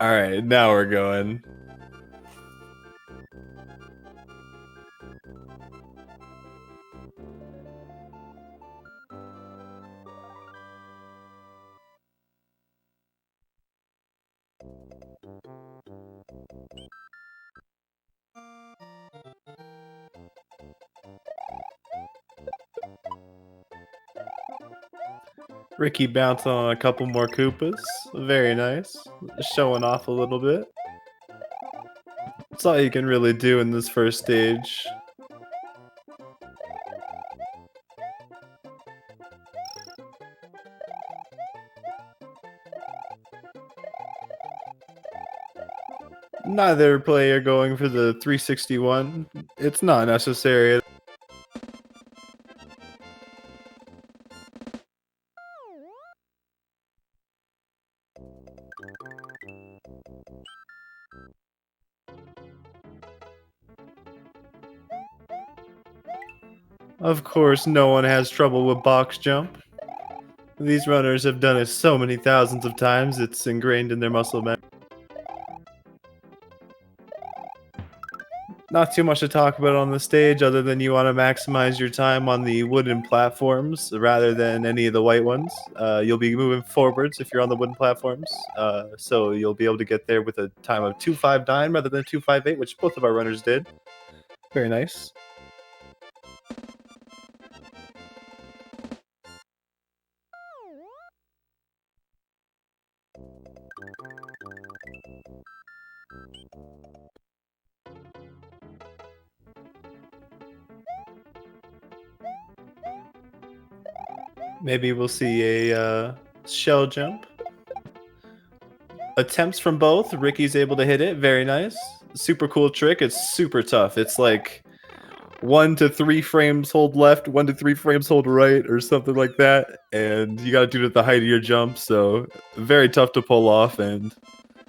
Alright, now we're going. Ricky bounced on a couple more Koopas. Very nice. Showing off a little bit. That's all you can really do in this first stage. Neither player going for the 361. It's not necessary. Of course, no one has trouble with box jump. These runners have done it so many thousands of times, it's ingrained in their muscle memory. Not too much to talk about on the stage other than you want to maximize your time on the wooden platforms rather than any of the white ones. You'll be moving forwards if you're on the wooden platforms, so you'll be able to get there with a time of 2:59 rather than 2:58, which both of our runners did. Very nice. Maybe we'll see a shell jump. Attempts from both. Ricky's able to hit it. Very nice. Super cool trick. It's super tough. It's like 1 to 3 frames hold left, 1 to 3 frames hold right, or something like that. And you got to do it at the height of your jump. So very tough to pull off, and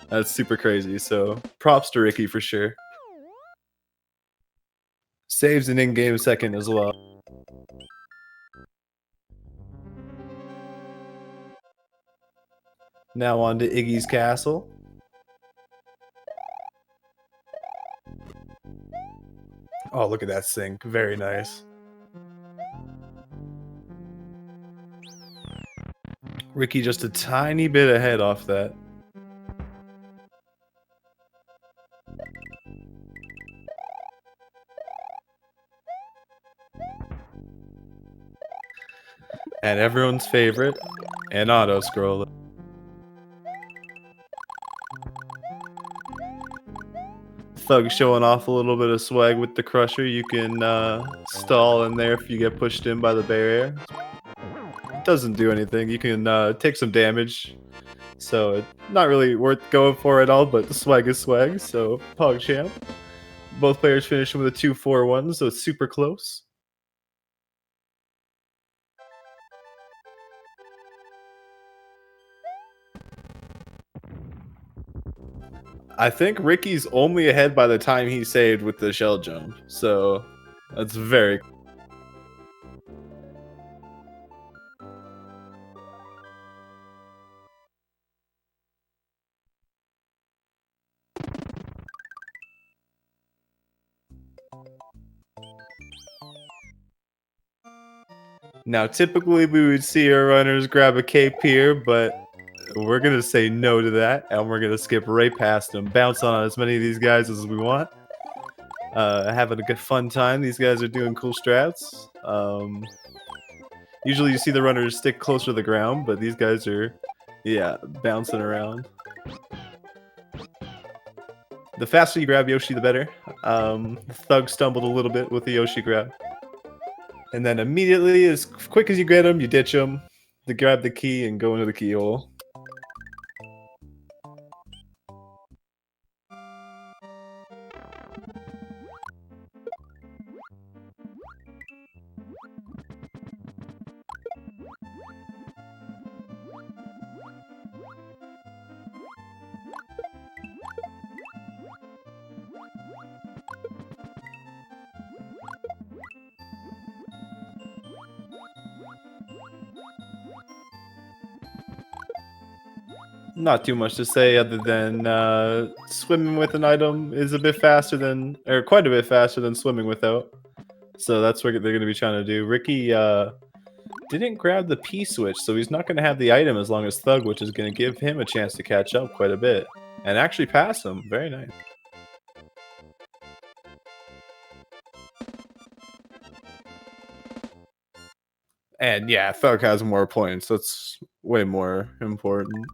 that's super crazy. So props to Ricky for sure. Saves an in-game second as well. Now on to Iggy's castle. Oh, look at that sink. Very nice. Ricky just a tiny bit ahead off that. And everyone's favorite, an auto scroller. Thug showing off a little bit of swag with the crusher. You can stall in there if you get pushed in by the barrier. It doesn't do anything. You can take some damage. So it's not really worth going for at all, but the swag is swag. So PogChamp. Both players finishing with a 2-4-1, so it's super close. I think Ricky's only ahead by the time he saved with the shell jump, so that's very. Now, typically we would see our runners grab a cape here, but we're going to say no to that, and we're going to skip right past them, bounce on as many of these guys as we want. Having a good fun time. These guys are doing cool strats. Usually you see the runners stick closer to the ground, but these guys are, yeah, bouncing around. The faster you grab Yoshi, the better. Thug stumbled a little bit with the Yoshi grab. And then immediately, as quick as you get him, you ditch him, to grab the key and go into the keyhole. Not too much to say other than swimming with an item is a bit faster than, or quite a bit faster than swimming without. So that's what they're going to be trying to do. Ricky didn't grab the P switch, so he's not going to have the item as long as Thug, which is going to give him a chance to catch up quite a bit and actually pass him. Very nice. And yeah, Thug has more points. That's way more important.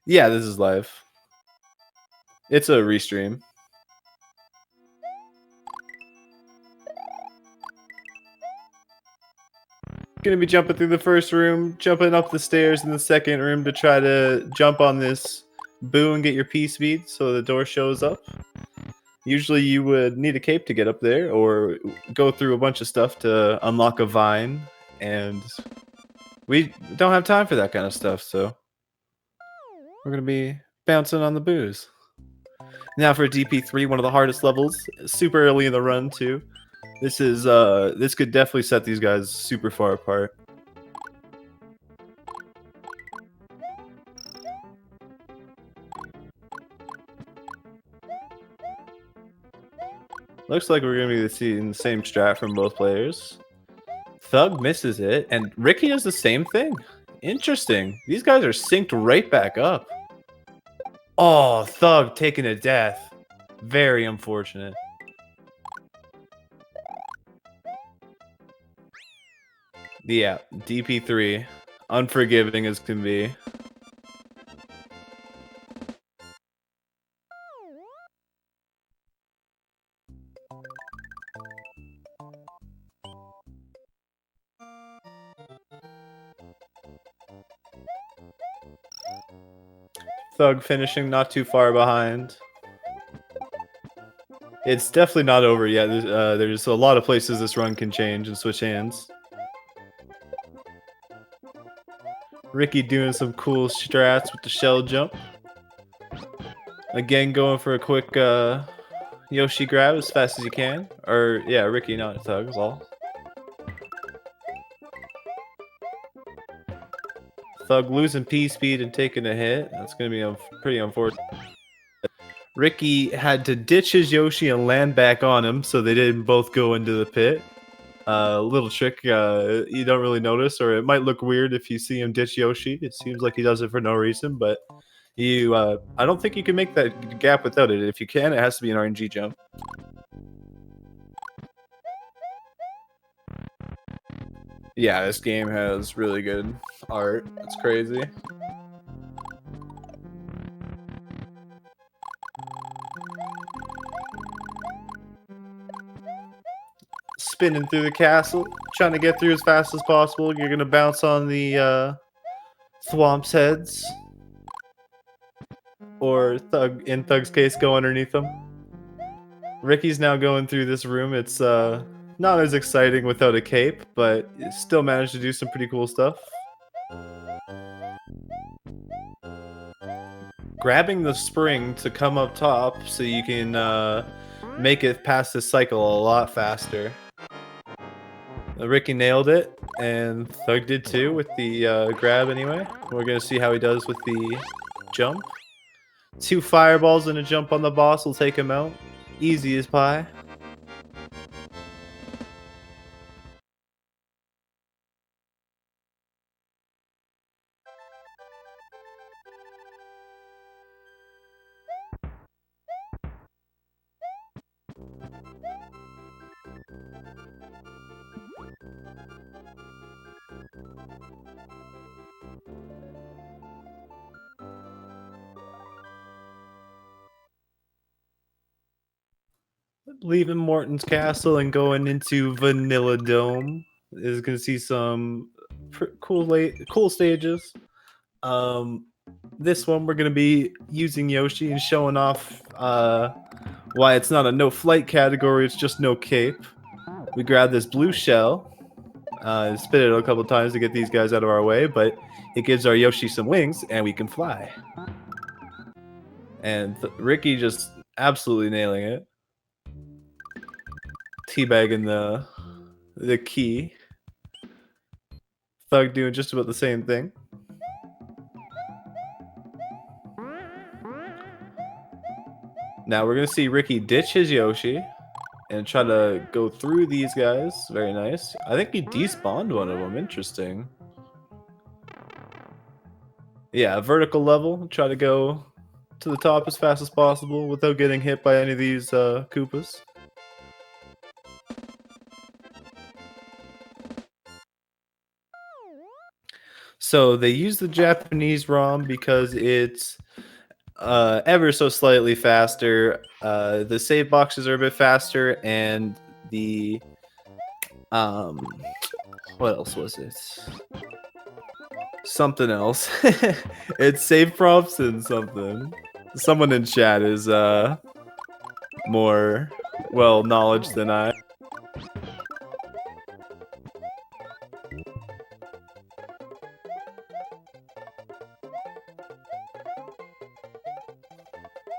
Yeah, this is live. It's a restream. Gonna be jumping through the first room, jumping up the stairs in the second room to try to jump on this boo and get your P speed so the door shows up. Usually you would need a cape to get up there or go through a bunch of stuff to unlock a vine, and we don't have time for that kind of stuff, so we're gonna be bouncing on the boos. Now for DP3, one of the hardest levels, super early in the run too. This is this could definitely set these guys super far apart. Looks like we're gonna be seeing the same strat from both players. Thug misses it, and Ricky does the same thing. Interesting. These guys are synced right back up. Oh, Thug taking a death. Very unfortunate. Yeah, DP3. Unforgiving as can be. Thug finishing not too far behind. It's definitely not over yet. There's a lot of places this run can change and switch hands. Ricky doing some cool strats with the shell jump. Again, going for a quick Yoshi grab as fast as you can. Or, yeah, Ricky, not Thug, is all. Thug losing P speed and taking a hit. That's going to be pretty unfortunate. Ricky had to ditch his Yoshi and land back on him, so they didn't both go into the pit. Little trick you don't really notice, or it might look weird if you see him ditch Yoshi. It seems like he does it for no reason, but I don't think you can make that gap without it. If you can, it has to be an RNG jump. Yeah, this game has really good art. It's crazy. Spinning through the castle, trying to get through as fast as possible. You're gonna bounce on the Thwomp's heads, or in Thug's case, go underneath them. Ricky's now going through this room. It's not as exciting without a cape, but still managed to do some pretty cool stuff. Grabbing the spring to come up top so you can make it past this cycle a lot faster. Ricky nailed it, and Thug did too with the grab anyway. We're going to see how he does with the jump. 2 fireballs and a jump on the boss will take him out. Easy as pie. Leaving Morton's Castle and going into Vanilla Dome is going to see some cool stages. This one we're going to be using Yoshi and showing off why it's not a no flight category, it's just no cape. We grab this blue shell, spit it a couple times to get these guys out of our way, but it gives our Yoshi some wings and we can fly. And Ricky just absolutely nailing it. Teabagging the key. Thug doing just about the same thing. Now we're gonna see Ricky ditch his Yoshi and try to go through these guys. Very nice. I think he despawned one of them. Interesting. Yeah, vertical level. Try to go to the top as fast as possible without getting hit by any of these Koopas. So they use the Japanese ROM because it's ever so slightly faster. The save boxes are a bit faster, and the what else was it? Something else. It's save prompts and something. Someone in chat is more well knowledge than I.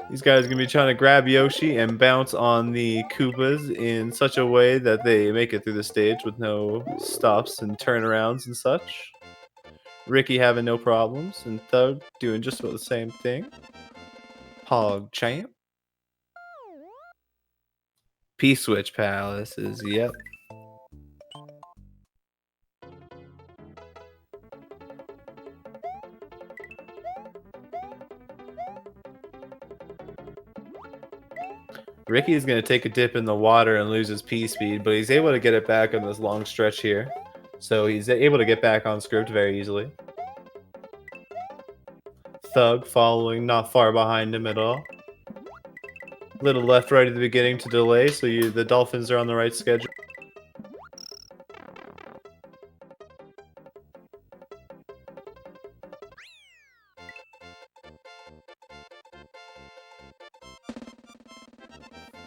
These guys are gonna be trying to grab Yoshi and bounce on the Koopas in such a way that they make it through the stage with no stops and turnarounds and such. Ricky having no problems, and Thug doing just about the same thing. Hog Champ. P-Switch Palaces, yep. Ricky is going to take a dip in the water and lose his P-Speed, but he's able to get it back on this long stretch here. So he's able to get back on script very easily. Thug following, not far behind him at all. Little left right at the beginning to delay, so the Dolphins are on the right schedule.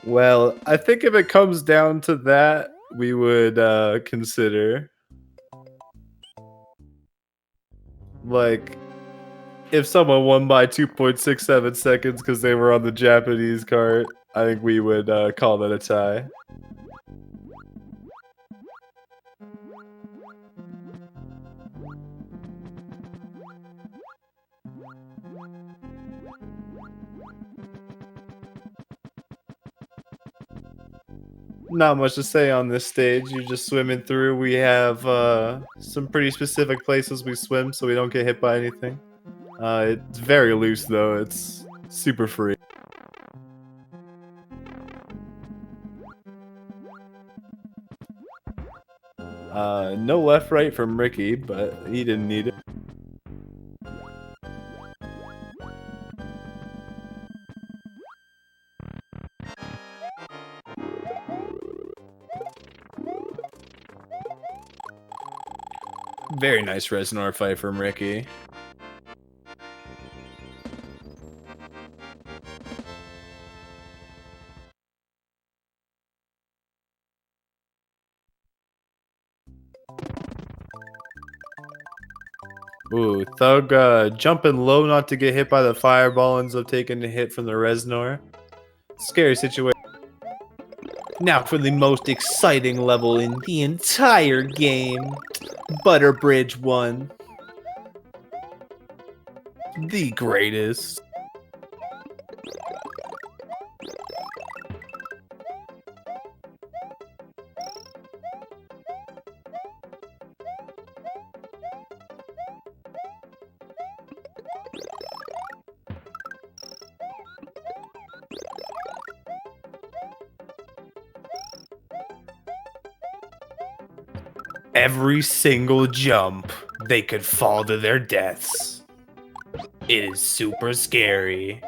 Well, I think if it comes down to that, we would consider, like, if someone won by 2.67 seconds because they were on the Japanese cart, I think we would call that a tie. Not much to say on this stage. You're just swimming through. We have some pretty specific places we swim so we don't get hit by anything. It's very loose though. It's super free. No left right from Ricky, but he didn't need it. Very nice Reznor fight from Ricky. Ooh, Thug jumping low not to get hit by the fireball, ends up taking a hit from the Reznor. Scary situation. Now for the most exciting level in the entire game. Butterbridge 1. The greatest. Every single jump, they could fall to their deaths. It is super scary.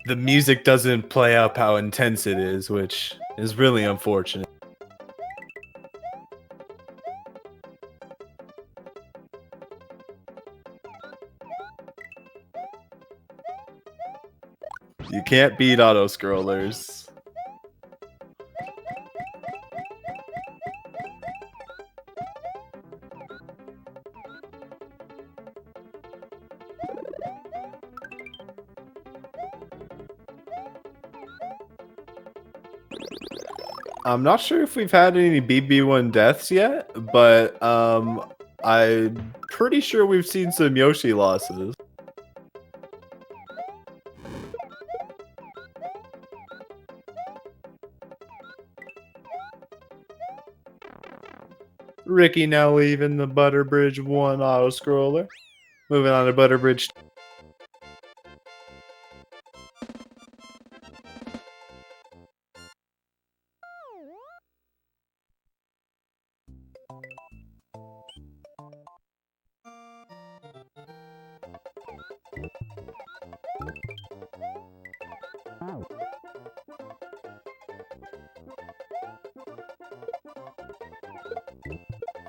The music doesn't play up how intense it is, which is really unfortunate. You can't beat auto-scrollers. I'm not sure if we've had any BB1 deaths yet, but I'm pretty sure we've seen some Yoshi losses. Ricky now leaving the Butterbridge 1 auto scroller. Moving on to Butterbridge.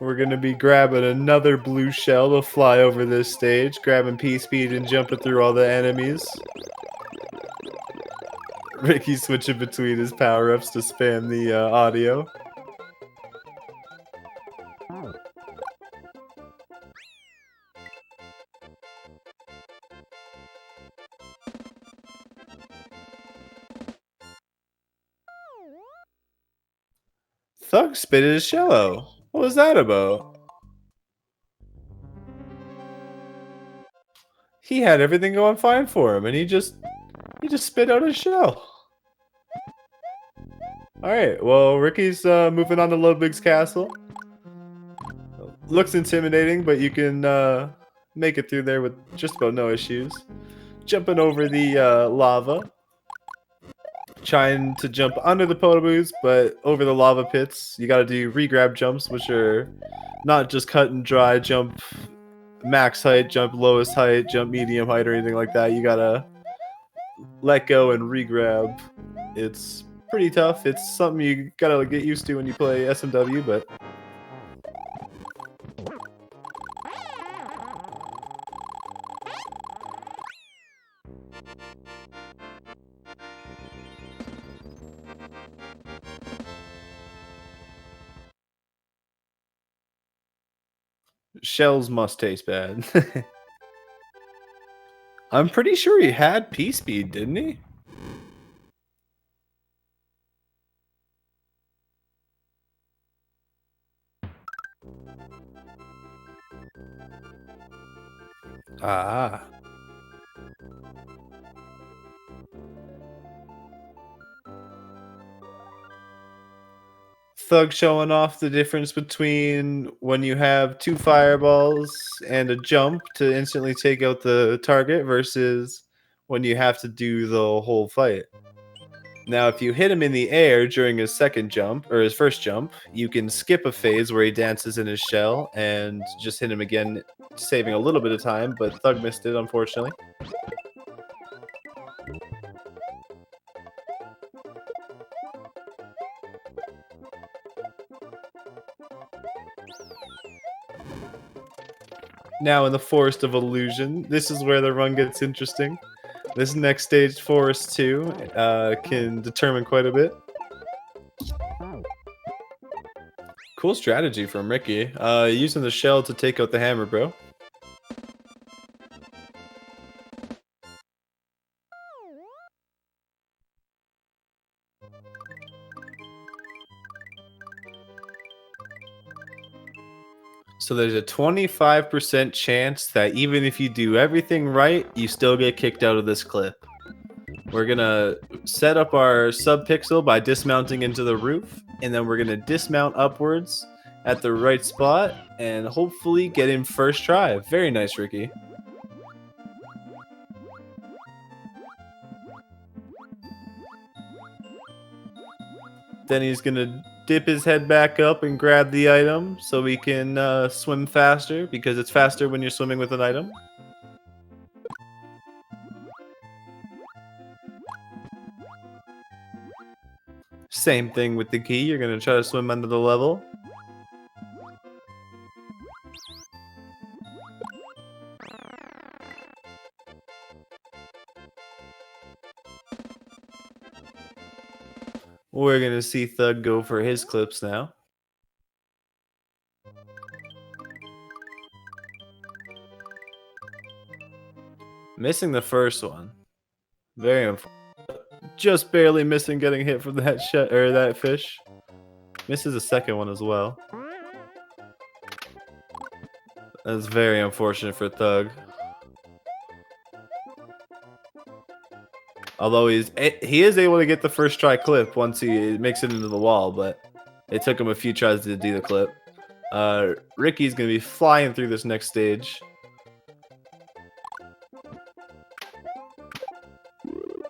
We're going to be grabbing another blue shell to fly over this stage, grabbing P-Speed and jumping through all the enemies. Ricky switching between his power-ups to spam the audio. Thug spit his shello. What was that about? He had everything going fine for him, and he just spit out his shell. Alright, well, Ricky's moving on to Ludwig's castle. Looks intimidating, but you can make it through there with just about no issues. Jumping over the lava. Trying to jump under the potaboos, but over the lava pits. You gotta do re-grab jumps, which are not just cut and dry, jump max height, jump lowest height, jump medium height, or anything like that. You gotta let go and re-grab. It's pretty tough. It's something you gotta get used to when you play SMW, but shells must taste bad. I'm pretty sure he had P-Speed, didn't he? Ah. Thug showing off the difference between when you have 2 fireballs and a jump to instantly take out the target versus when you have to do the whole fight. Now, if you hit him in the air during his second jump, or his first jump, you can skip a phase where he dances in his shell and just hit him again, saving a little bit of time, but Thug missed it, unfortunately. Now in the Forest of Illusion, this is where the run gets interesting. This next stage, Forest 2, can determine quite a bit. Cool strategy from Ricky. Using the shell to take out the hammer, bro. So there's a 25% chance that even if you do everything right, you still get kicked out of this clip. We're gonna set up our sub-pixel by dismounting into the roof, and then we're gonna dismount upwards at the right spot, and hopefully get in first try. Very nice, Ricky. Then he's gonna dip his head back up and grab the item so we can swim faster, because it's faster when you're swimming with an item. Same thing with the key. You're gonna try to swim under the level. We're gonna see Thug go for his clips now. Missing the first one. Very unfortunate. Just barely missing getting hit from that that fish. Misses the second one as well. That's very unfortunate for Thug. Although he is able to get the first try clip once he makes it into the wall, but it took him a few tries to do the clip. Ricky's gonna be flying through this next stage.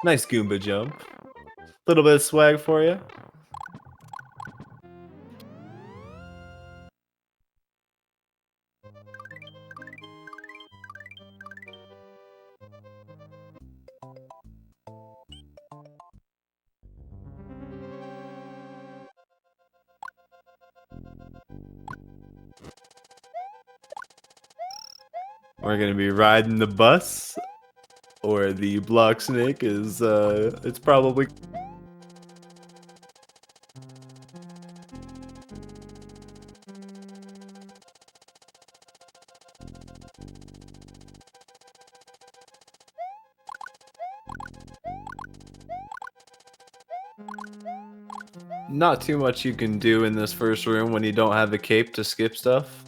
Nice Goomba jump. Little bit of swag for you. We're gonna be riding the bus, or the block snake is, it's probably... Not too much you can do in this first room when you don't have the cape to skip stuff.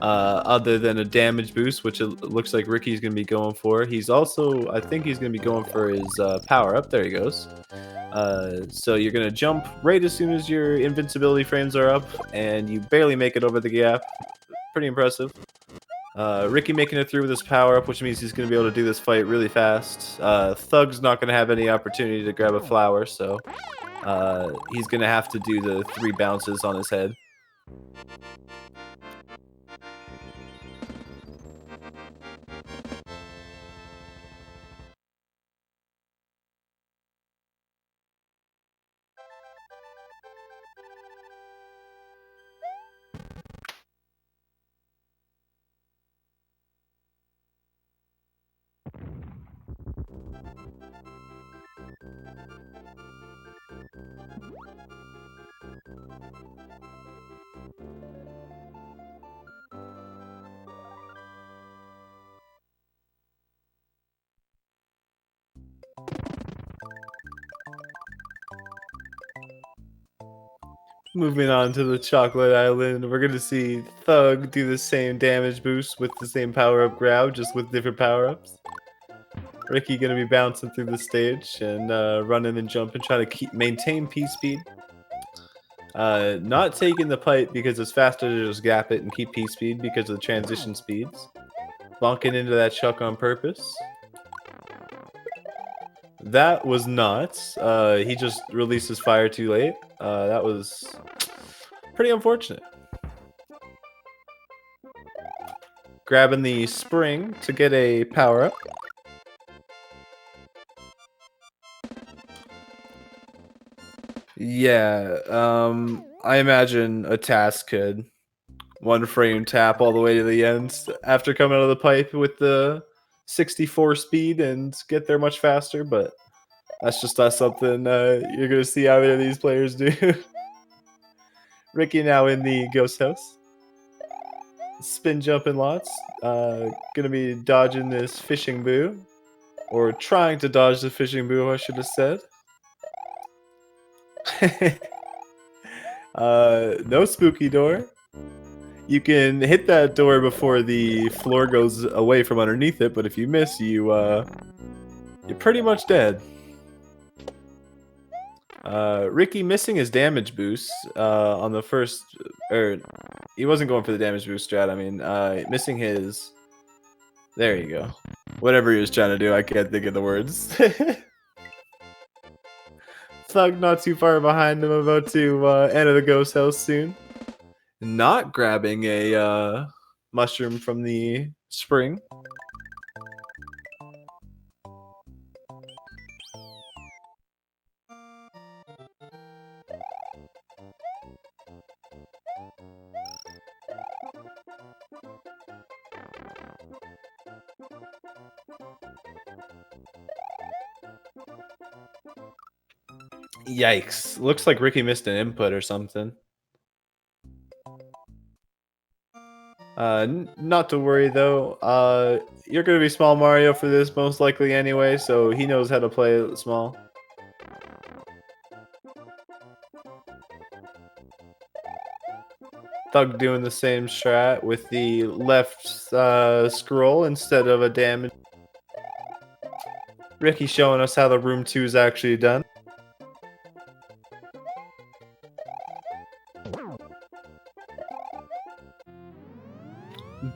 Other than a damage boost, which it looks like Ricky's going to be going for. He's also, I think he's going to be going for his power up. There he goes. So you're going to jump right as soon as your invincibility frames are up, and you barely make it over the gap. Pretty impressive. Ricky making it through with his power up, which means he's going to be able to do this fight really fast. Thug's not going to have any opportunity to grab a flower, so he's going to have to do the 3 bounces on his head. Moving on to the Chocolate Island, we're gonna see Thug do the same damage boost with the same power-up grab, just with different power-ups. Ricky gonna be bouncing through the stage and running and jumping, trying to maintain P-speed. Not taking the pipe because it's faster to just gap it and keep P-speed because of the transition speeds. Bonking into that chuck on purpose. That was not. He just released his fire too late. That was pretty unfortunate. Grabbing the spring to get a power-up. Yeah, I imagine a task could 1 frame tap all the way to the end after coming out of the pipe with the 64 speed and get there much faster, but that's just not something you're going to see either of these players do. Ricky now in the ghost house. Spin jumping lots. Gonna be dodging this fishing boo. Or trying to dodge the fishing boo, I should have said. No spooky door. You can hit that door before the floor goes away from underneath it, but if you miss, you're pretty much dead. Ricky missing his damage boost on the first, he wasn't going for the damage boost strat. I mean, missing his. There you go. Whatever he was trying to do, I can't think of the words. Thug not too far behind him, about to enter the ghost house soon. Not grabbing a mushroom from the spring. Yikes. Looks like Ricky missed an input or something. Not to worry though. You're gonna be Small Mario for this most likely anyway, so he knows how to play it small. Thug doing the same strat with the left scroll instead of a damage. Ricky showing us how the room 2 is actually done.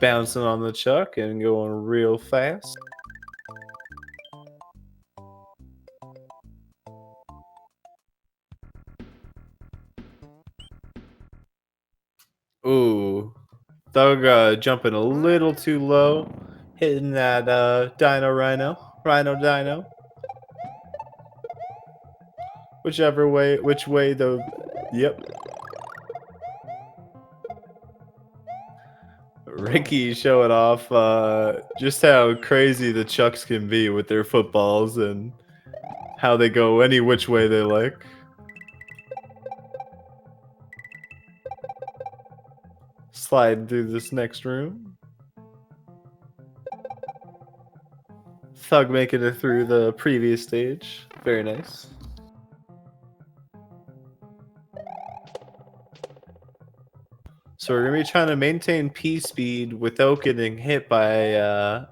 Bouncing on the chuck and going real fast. Ooh. Thug jumping a little too low. Hitting that Dino Rhino. Rhino Dino. Which way the... Yep. Ricky showing off just how crazy the Chucks can be with their footballs and how they go any which way they like. Slide through this next room. Thug making it through the previous stage. Very nice. So we're going to be trying to maintain P speed without getting hit by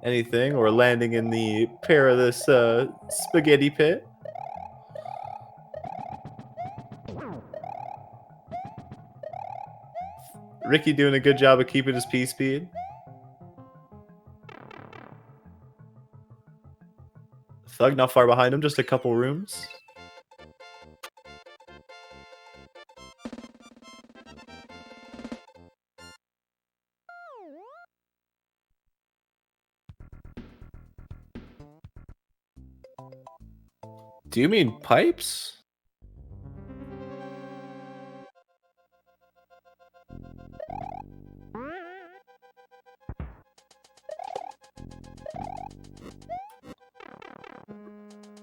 anything or landing in the perilous spaghetti pit. Ricky doing a good job of keeping his P speed. Thug not far behind him, just a couple rooms. Do you mean pipes?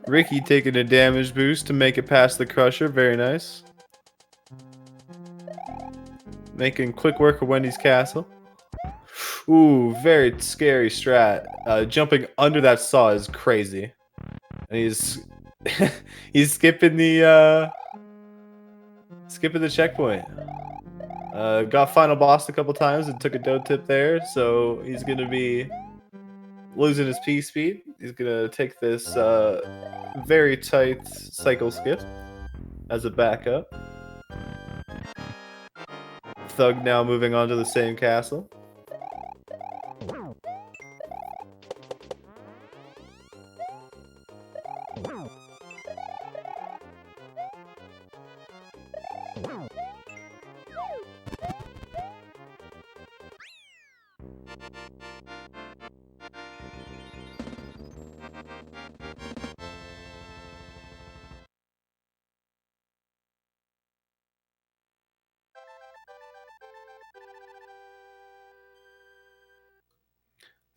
Ricky taking a damage boost to make it past the crusher. Very nice. Making quick work of Wendy's castle. Ooh, very scary strat. Jumping under that saw is crazy. And he's he's skipping the checkpoint. Got final boss a couple times and took a dough tip there, so he's gonna be losing his P speed. He's gonna take this very tight cycle skip as a backup. Thug now moving on to the same castle.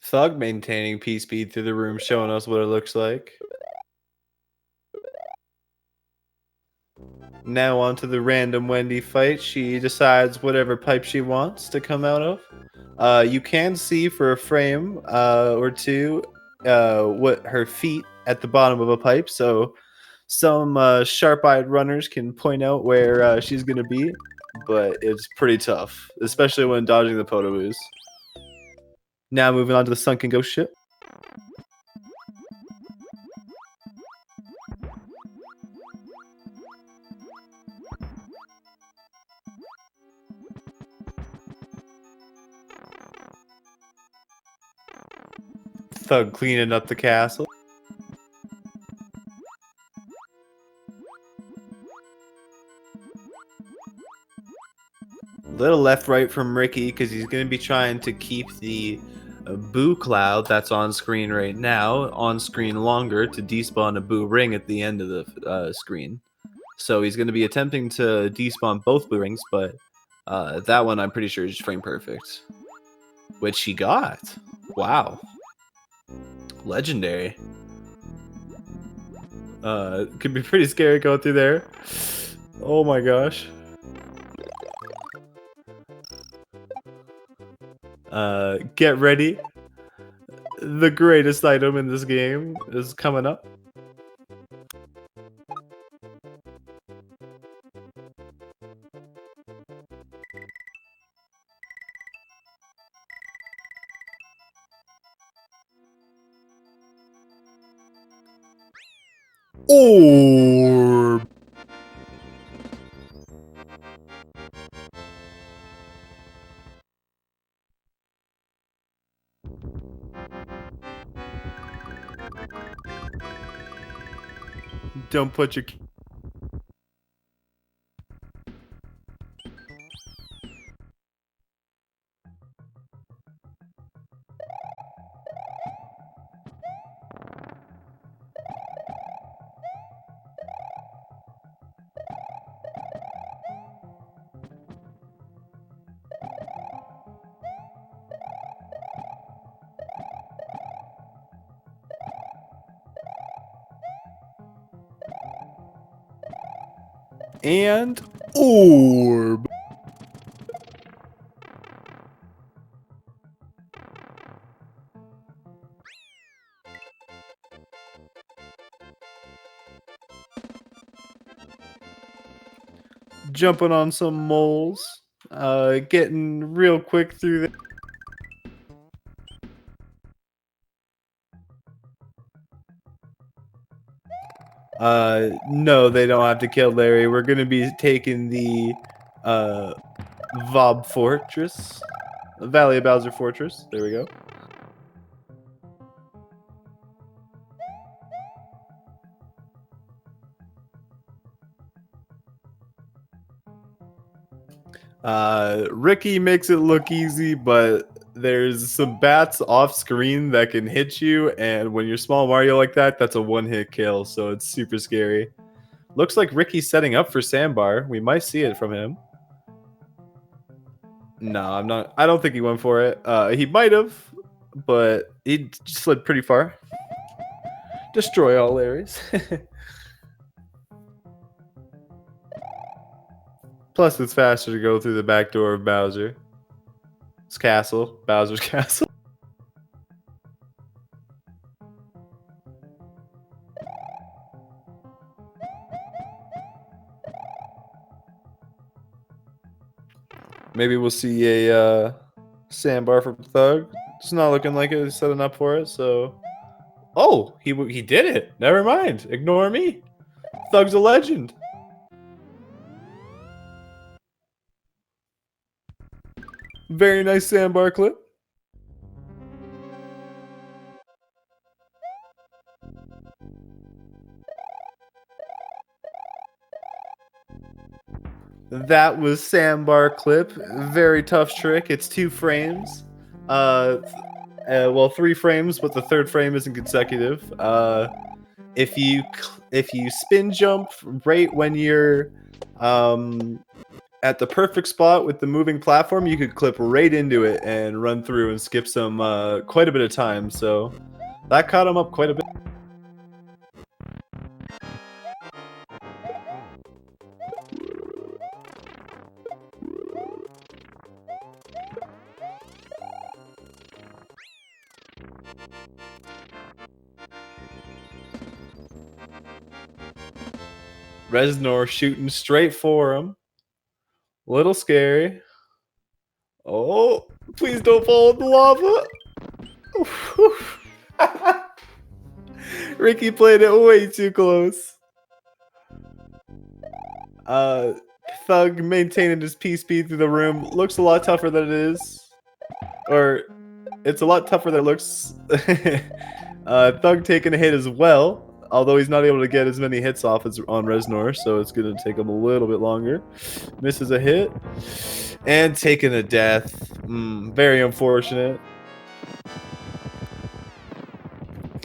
Thug maintaining P speed through the room, showing us what it looks like. Now onto the random Wendy fight. She decides whatever pipe she wants to come out of. You can see for a frame or two what her feet at the bottom of a pipe, so some sharp-eyed runners can point out where she's gonna be, but it's pretty tough, especially when dodging the potoboos. Now moving on to the sunken ghost ship. Thug cleaning up the castle. Little left right from Ricky because he's going to be trying to keep the boo cloud that's on screen right now on screen longer to despawn a boo ring at the end of the screen. So he's going to be attempting to despawn both boo rings, but that one I'm pretty sure is frame perfect. Which he got. Wow. Legendary. Could be pretty scary going through there. Oh my gosh. Get ready. The greatest item in this game is coming up. Orb. Don't put your... And orb. Jumping on some moles. Getting real quick through the... No, they don't have to kill Larry. We're gonna be taking the Vob Fortress. Valley of Bowser Fortress. There we go. Ricky makes it look easy, but there's some bats off screen that can hit you, and when you're small Mario like that, that's a one-hit kill, so it's super scary. Looks like Ricky's setting up for Sandbar. We might see it from him. No, I'm not. I don't think he went for it. He might have, but he slid pretty far. Destroy all Larrys. Plus, it's faster to go through the back door of Bowser. It's castle. Bowser's castle. Maybe we'll see a sandbar from Thug. It's not looking like it. He's setting up for it, so... Oh! He did it! Never mind. Ignore me. Thug's a legend. Very nice sandbar clip. That was sandbar clip. Very tough trick. It's 2 frames. Well, 3 frames, but the 3rd frame isn't consecutive. If you spin jump right when you're at the perfect spot with the moving platform, you could clip right into it and run through and skip some quite a bit of time. So that caught him up quite a bit. Reznor shooting straight for him. A little scary. Oh, please don't fall in the lava. Ricky played it way too close. Thug maintaining his P-speed through the room. Looks a lot tougher than it is. Or, it's a lot tougher than it looks. Thug taking a hit as well. Although he's not able to get as many hits off as on Reznor, so it's going to take him a little bit longer. Misses a hit. And taking a death. Very unfortunate.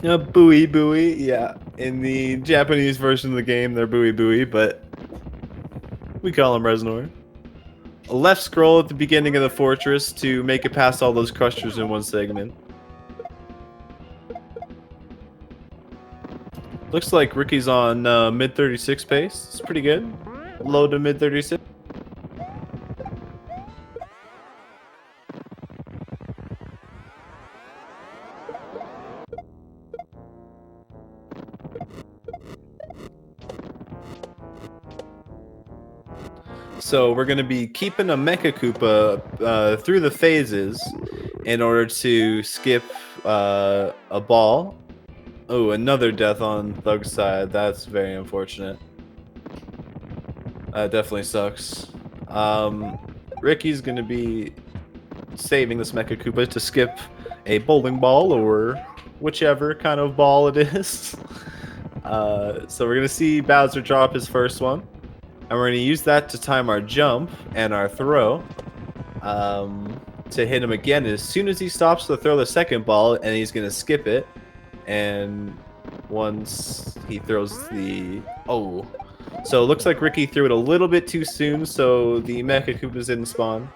Buoy, buoy. Yeah. In the Japanese version of the game, they're buoy, buoy, but we call him Reznor. A left scroll at the beginning of the fortress to make it past all those crushers in one segment. Looks like Ricky's on mid 36 pace. It's pretty good. Low to mid 36. So we're going to be keeping a Mecha Koopa through the phases in order to skip a ball. Oh, another death on Thug's side. That's very unfortunate. That definitely sucks. Ricky's gonna be saving this Mecha Koopa to skip a bowling ball or whichever kind of ball it is. So we're gonna see Bowser drop his first one, and we're gonna use that to time our jump and our throw to hit him again as soon as he stops to throw the second ball, and he's gonna skip it. And once he throws the so it looks like Ricky threw it a little bit too soon, so the Mecha Koopas didn't spawn.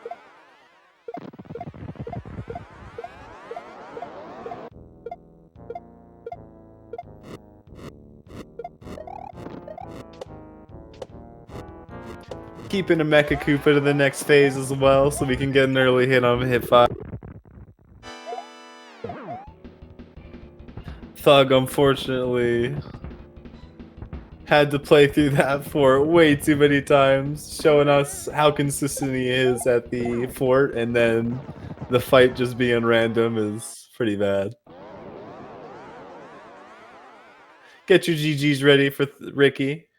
Keeping a Mecha Koopa to the next phase as well, so we can get an early hit on hit 5. Thug, unfortunately, had to play through that fort way too many times, showing us how consistent he is at the fort, and then the fight just being random is pretty bad. Get your GGs ready for Ricky.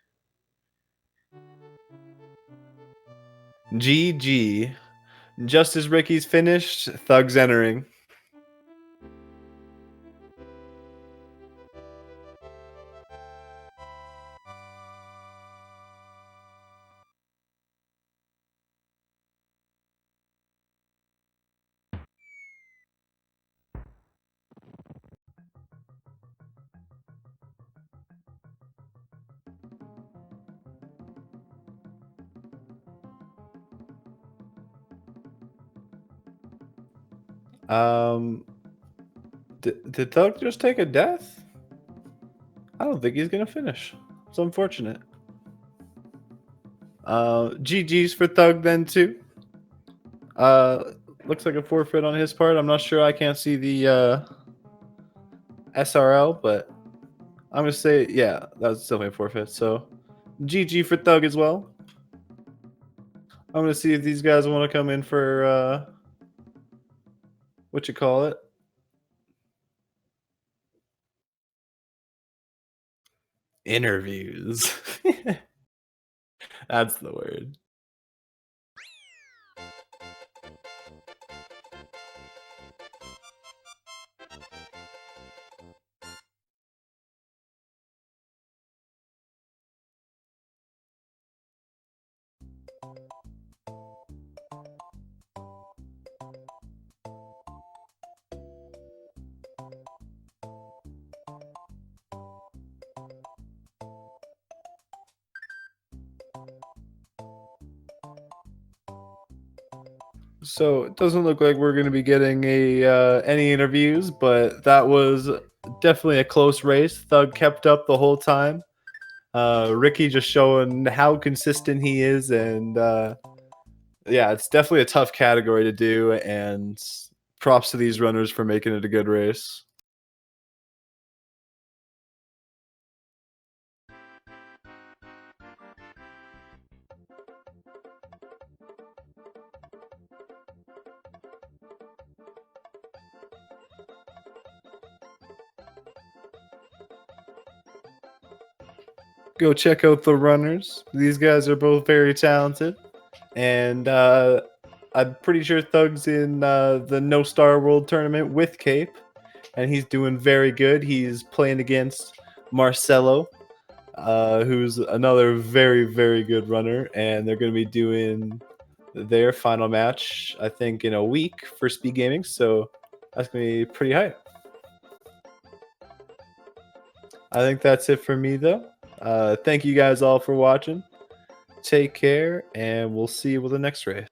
GG. Just as Ricky's finished, Thug's entering. Did Thug just take a death? I don't think he's gonna finish. It's unfortunate. GG's for Thug then too. Looks like a forfeit on his part. I'm not sure. I can't see the SRL, but I'm gonna say yeah, that's definitely a forfeit. So GG for Thug as well. I'm gonna see if these guys want to come in for what you call it. Interviews. That's the word. So it doesn't look like we're going to be getting any interviews, but that was definitely a close race. Thug kept up the whole time. Ricky just showing how consistent he is, and yeah, it's definitely a tough category to do. And props to these runners for making it a good race. Go check out the runners. These guys are both very talented, and I'm pretty sure Thug's in the No Star World Tournament with Cape, and he's doing very good. He's playing against Marcelo, who's another very, very good runner, and they're going to be doing their final match, I think, in a week for SpeedGaming, so that's going to be pretty hype. I think that's it for me, though. Thank you guys all for watching. Take care, and we'll see you with the next race.